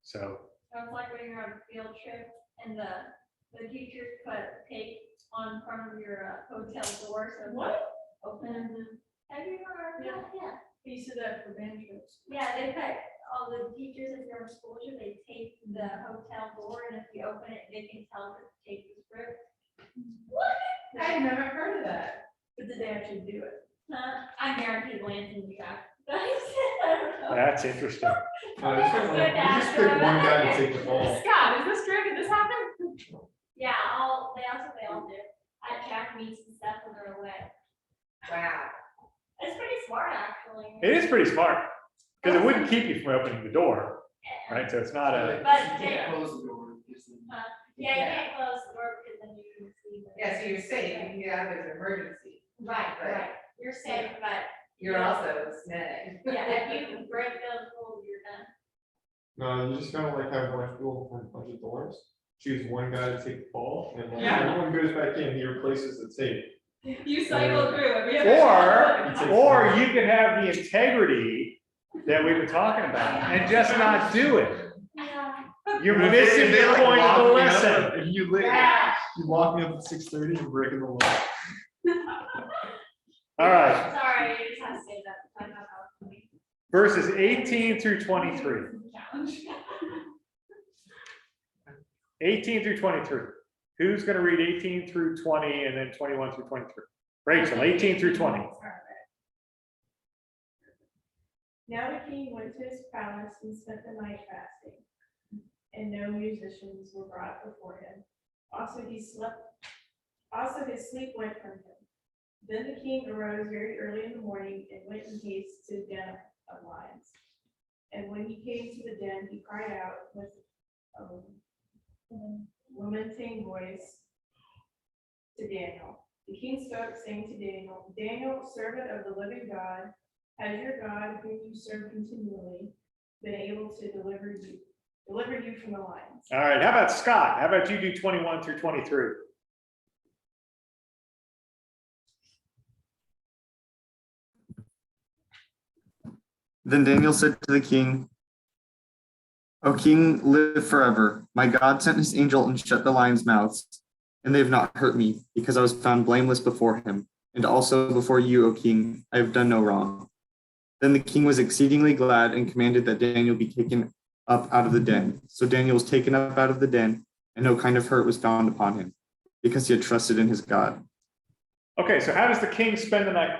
So Sounds like when you're on a field trip and the teachers put tape on front of your hotel door, so. What? Open and have you ever heard of that? Yeah. He said that for band trips. Yeah, they put all the teachers, if they're in school, they tape the hotel door, and if you open it, they can tell that the tape is ripped. What? I never heard of that. But did they actually do it? I guarantee Lance and Jack. I don't know. that's interesting. Just pick one guy to take the fall. Scott, is this true? Did this happen? Yeah, they all do. At Jack meets and stuff when they're away. Wow. It's pretty smart, actually. It is pretty smart because it wouldn't keep you from opening the door, right? So it's not a. But You can't close the door. just- Yeah, you can't close the door because then you can see. Yeah, so you're safe, you can get out if there's an emergency. Right. You're safe, but You're also snag. yeah, if you break those rules, you're done. No, you just gotta like have one people from a bunch of doors. Choose one guy to take the fall, and like Yeah. everyone goes back in, he replaces the tape. You cycle through every other. Or you can have the integrity that we've been talking about and just not do it. Yeah. You're If they- missing if they, the like, point of lock the me up, lesson. If you lock me up at 6:30 and breaking the law. All right, Sorry, you just have to say that. I know how. verses 18 through 23. Challenge. 18 through 23. Who's going to read 18 through 20 and then 21 through 23? Rachel, 18 through 20. Now the king went to his palace and spent the night fasting, and no musicians were brought before him. Also his sleep went from him. Then the king arose very early in the morning and went in haste to the den of lions. And when he came to the den, he cried out with a lamenting voice to Daniel. The king spoke, saying to Daniel, Daniel, servant of the living God, has your God, whom you serve continually, been able to deliver you deliver you from the lions. All right, how about Scott? How about you do 21 through 23? Then Daniel said to the king, O king, live forever. My God sent his angel and shut the lions' mouths, and they have not hurt me, because I was found blameless before him. And also before you, O king, I have done no wrong. Then the king was exceedingly glad and commanded that Daniel be taken up out of the den. So Daniel was taken up out of the den, and no kind of hurt was found upon him, because he had trusted in his God. Okay, so how does the king spend the night?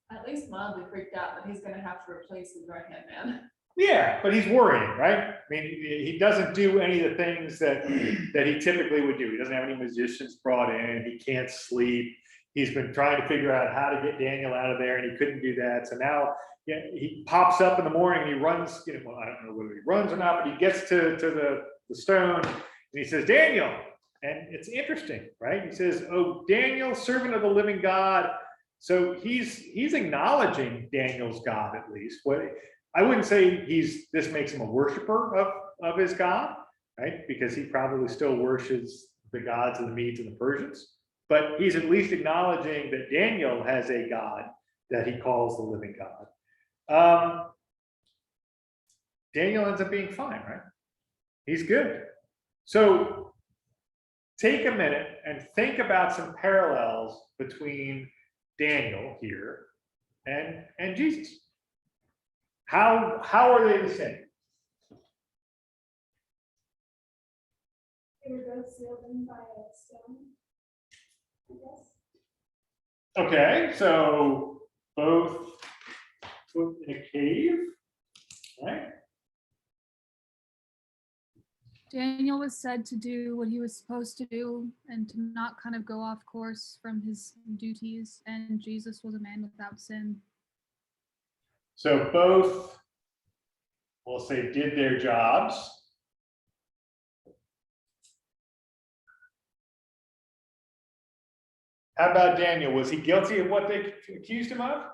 At least mildly freaked out that he's gonna have to replace his right hand man. Yeah, but he's worrying, right? I mean, he doesn't do any of the things that he typically would do. He doesn't have any musicians brought in. He can't sleep. He's been trying to figure out how to get Daniel out of there, and he couldn't do that. So now, yeah, he pops up in the morning and he runs. Well, I don't know whether he runs or not, but he gets to the stone and he says, Daniel. And it's interesting, right? He says, "Oh, Daniel, servant of the living God." So he's acknowledging Daniel's God, at least. What I wouldn't say this makes him a worshiper of his God, right? Because he probably still worships the gods of the Medes and the Persians. But he's at least acknowledging that Daniel has a God that he calls the living God. Daniel ends up being fine, right? He's good. So take a minute and think about some parallels between Daniel here and Jesus. How are they the same? They were both sealed in by a stone, I guess. Okay, so both put in a cave, right? Daniel was said to do what he was supposed to do and to not kind of go off course from his duties. And Jesus was a man without sin. So both, we'll say, did their jobs. How about Daniel? Was he guilty of what they accused him of?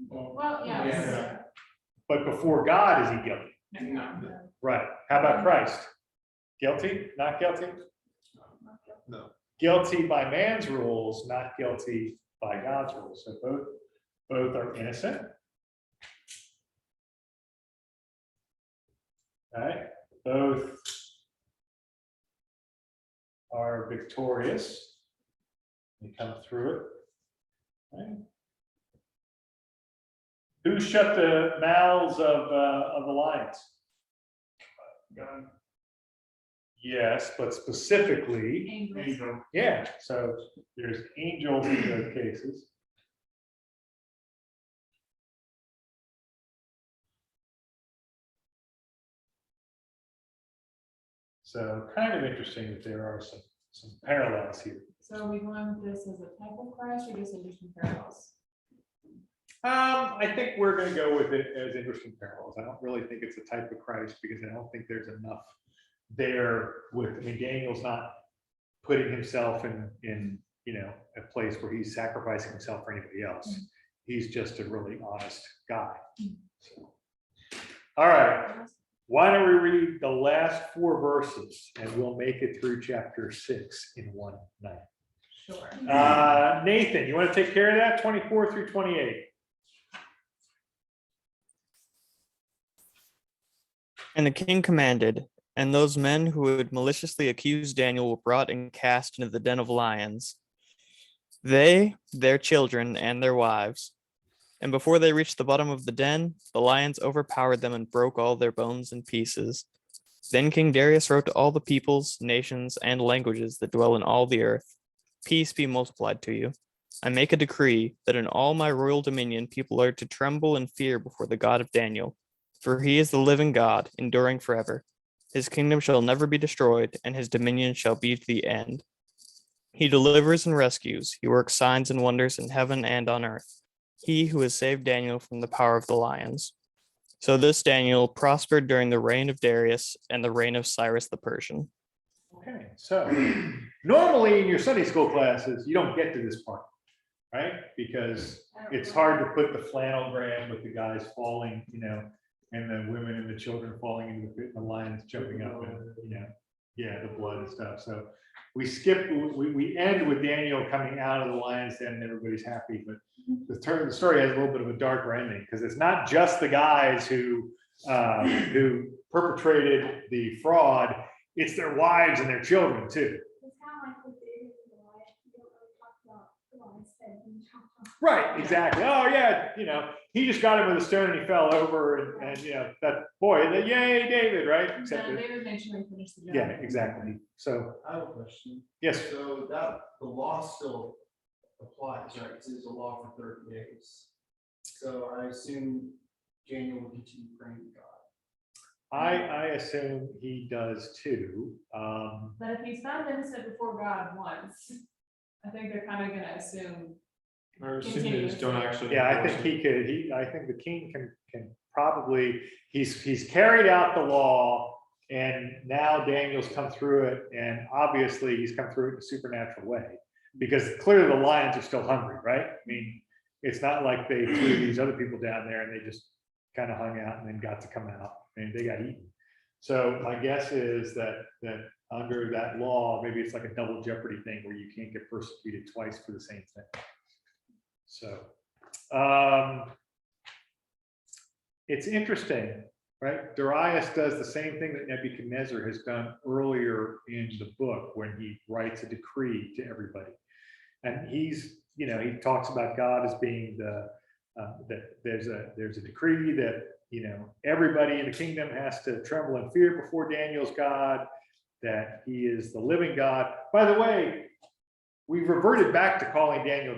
Well, yes. But before God, is he guilty? Right. How about Christ? Guilty? Not guilty? No. Guilty by man's rules, not guilty by God's rules. So both are innocent. All right. Both are victorious. They come through it. Right. Who shut the mouths of the lions? God. Yes, but specifically, Angels. yeah. So there's angels in those cases. So kind of interesting that there are some parallels here. So are we going with this as a type of Christ or just interesting parallels? I think we're going to go with it as interesting parallels. I don't really think it's a type of Christ because I don't think there's enough there with. I mean, Daniel's not putting himself in a place where he's sacrificing himself for anybody else. He's just a really honest guy. So, all right. Why don't we read the last 4 verses and we'll make it through chapter 6 in one night. Sure. Nathan, you want to take care of that? 24 through 28. And the king commanded, and those men who had maliciously accused Daniel were brought and cast into the den of lions, they, their children, and their wives. And before they reached the bottom of the den, the lions overpowered them and broke all their bones in pieces. Then King Darius wrote to all the peoples, nations, and languages that dwell in all the earth, peace be multiplied to you. I make a decree that in all my royal dominion people are to tremble and fear before the God of Daniel, for he is the living God, enduring forever. His kingdom shall never be destroyed, and his dominion shall be to the end. He delivers and rescues. He works signs and wonders in heaven and on earth. He who has saved Daniel from the power of the lions. So this Daniel prospered during the reign of Darius and the reign of Cyrus the Persian. Okay, so normally in your Sunday school classes, you don't get to this part. right? Because it's hard to put the flannelgram with the guys falling, and the women and the children falling into the pit, and the lions jumping up and, yeah, the blood and stuff. So we end with Daniel coming out of the lion's den and everybody's happy, but the story has a little bit of a darker ending because it's not just the guys who perpetrated the fraud, it's their wives and their children too. It's kind of like with David and Goliath, you don't really talk about Goliath's head when you talk about. Right, exactly. Oh, yeah, he just got him with a stone and he fell over and that boy, yay, David, right? Except that- David made sure he finished the job. yeah, exactly. So, I have a question. yes, So that, the law still applies, right? Because it's a law for 30 days. So I assume Daniel will continue praying to God. I assume he does too. But if he's found innocent before God once, I think they're kind of gonna assume. Or assume they just don't actually. Yeah, I enforce think it. I think the king can probably, he's carried out the law and now Daniel's come through it and obviously he's come through it in a supernatural way. Because clearly the lions are still hungry, right? I mean, it's not like they threw these other people down there and they just kind of hung out and then got to come out and they got eaten. So my guess is that under that law, maybe it's like a double jeopardy thing where you can't get persecuted twice for the same thing. So it's interesting, right? Darius does the same thing that Nebuchadnezzar has done earlier in the book when he writes a decree to everybody. And he talks about God as being that there's a decree that, everybody in the kingdom has to tremble in fear before Daniel's God, that he is the living God. By the way, we've reverted back to calling Daniel,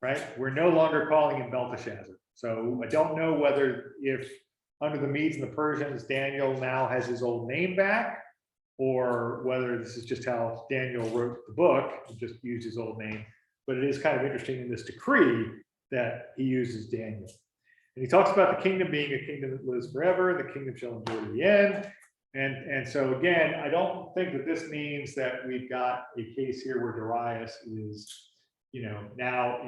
right? We're no longer calling him Belteshazzar. So I don't know whether if under the Medes and the Persians, Daniel now has his old name back, or whether this is just how Daniel wrote the book and just used his old name. But it is kind of interesting in this decree that he uses Daniel. And he talks about the kingdom being a kingdom that lives forever, and the kingdom shall endure to the end. And so again, I don't think that this means that we've got a case here where Darius is, now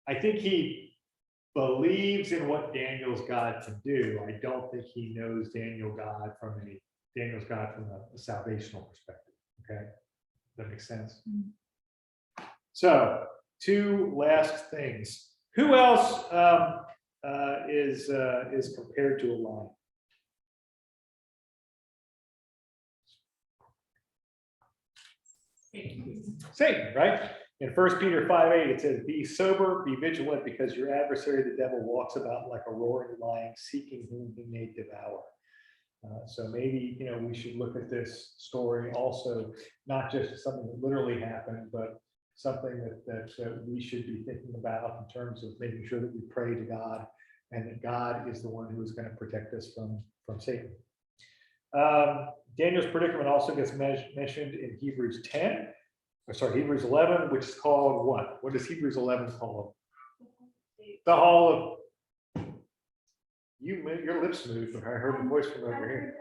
I think he believes in what Daniel's God can do. I don't think he knows Daniel's God from a salvational perspective. Okay, that makes sense. So, two last things. Who else is compared to a lion? Satan, right? In 1 Peter 5:8, it says, "Be sober, be vigilant, because your adversary, the devil, walks about like a roaring lion, seeking whom he may devour." So maybe, we should look at this story also, not just something that literally happened, but something that we should be thinking about in terms of making sure that we pray to God and that God is the one who is going to protect us from Satan. Daniel's predicament also gets mentioned in Hebrews 11, which is called what? What is Hebrews 11 called? The Hall of... Your lips moved, but I heard the voice from over here.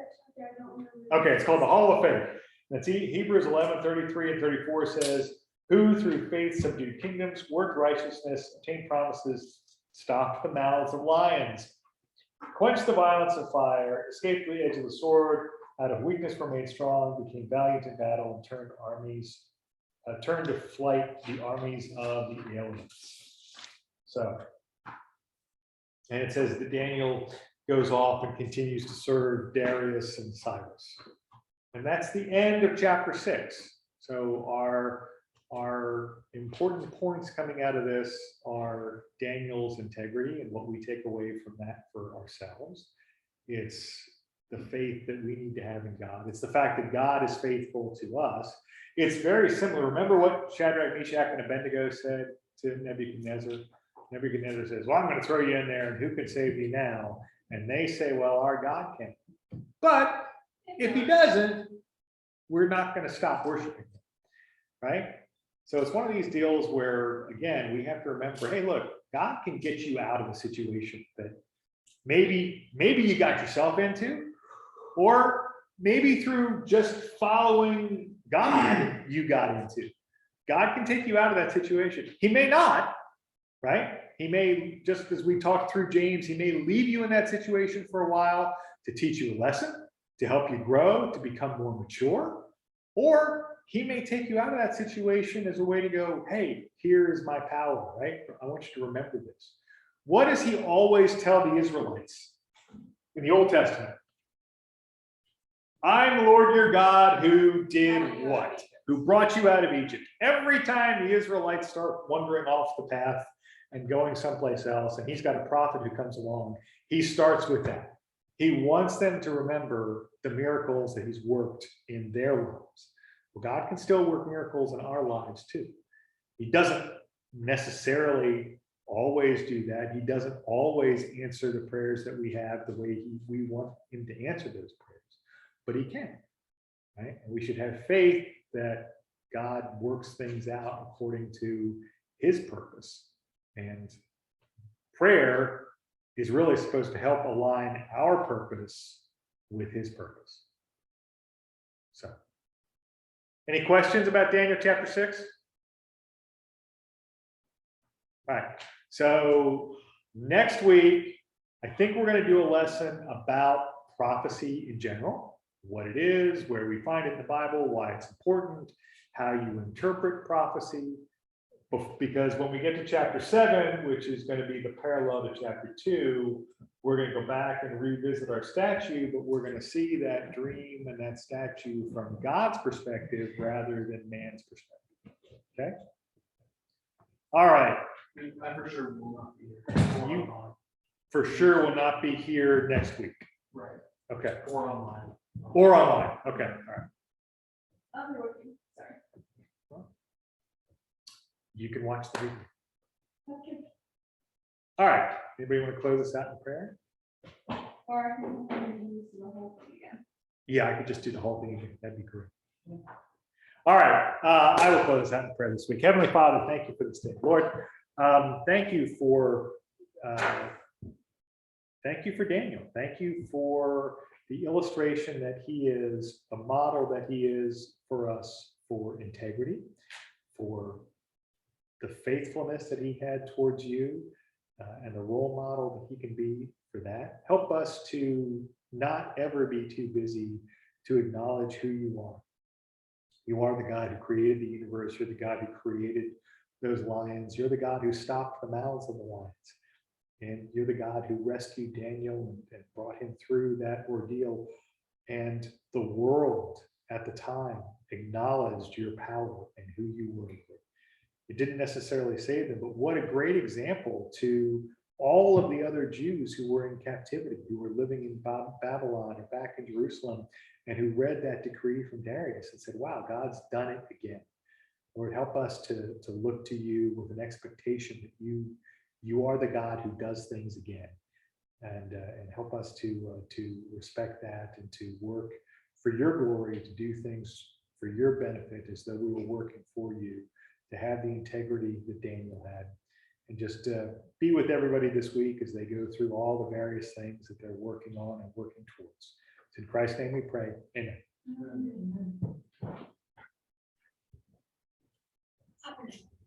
Okay, it's called the Hall of Faith. That's Hebrews 11, 33 and 34 says, "Who through faith subdued kingdoms, worked righteousness, obtained promises, stopped the mouths of lions, quenched the violence of fire, escaped the edge of the sword, out of weakness were made strong, became valiant in battle, and turned to flight the armies of the aliens." So, and it says that Daniel goes off and continues to serve Darius and Cyrus. And that's the end of chapter 6. So our important points coming out of this are Daniel's integrity and what we take away from that for ourselves. It's the faith that we need to have in God. It's the fact that God is faithful to us. It's very similar. Remember what Shadrach, Meshach, and Abednego said to Nebuchadnezzar? Nebuchadnezzar says, "Well, I'm going to throw you in there, and who can save you now?" And they say, "Well, our God can. But if he doesn't, we're not going to stop worshiping him." Right? So it's one of these deals where, again, we have to remember, hey, look, God can get you out of a situation that maybe you got yourself into, or maybe through just following God, you got into. God can take you out of that situation. He may not, right? He may, just as we talked through James, he may leave you in that situation for a while to teach you a lesson, to help you grow, to become more mature. Or he may take you out of that situation as a way to go, hey, here is my power, right? I want you to remember this. What does he always tell the Israelites in the Old Testament? I'm the Lord your God who did what? Who brought you out of Egypt. Every time the Israelites start wandering off the path and going someplace else, and he's got a prophet who comes along, he starts with that. He wants them to remember the miracles that he's worked in their lives. Well, God can still work miracles in our lives too. He doesn't necessarily always do that. He doesn't always answer the prayers that we have the way we want him to answer those prayers, but he can, right? And we should have faith that God works things out according to his purpose. And prayer is really supposed to help align our purpose with his purpose. So, any questions about Daniel chapter 6? All right, so next week, I think we're going to do a lesson about prophecy in general, what it is, where we find it in the Bible, why it's important, how you interpret prophecy. Because when we get to chapter 7, which is going to be the parallel to chapter 2, we're going to go back and revisit our statue, but we're going to see that dream and that statue from God's perspective rather than man's perspective. Okay? All right. I for sure will not be here. You for sure will not be here next week. Right. Okay. Or online. Or online. Okay. All right. I'll be working, sorry. You can watch the video. Okay. All right. Anybody want to close us out in prayer? Or I can use the whole thing again. Yeah, I could just do the whole thing again. That'd be great. All right. I will close us out in prayer this week. Heavenly Father, thank you for this day. Lord, thank you for Daniel. Thank you for the illustration that he is, a model that he is for us for integrity, for the faithfulness that he had towards you, and the role model that he can be for that. Help us to not ever be too busy to acknowledge who you are. You are the God who created the universe. You're the God who created those lions. You're the God who stopped the mouths of the lions. And you're the God who rescued Daniel and brought him through that ordeal. And the world at the time acknowledged your power and who you were. It didn't necessarily save them, but what a great example to all of the other Jews who were in captivity, who were living in Babylon or back in Jerusalem, and who read that decree from Darius and said, wow, God's done it again. Lord, help us to look to you with an expectation that you are the God who does things again. And help us to respect that and to work for your glory, to do things for your benefit as though we were working for you, to have the integrity that Daniel had. And just be with everybody this week as they go through all the various things that they're working on and working towards. It's in Christ's name we pray. Amen. Amen.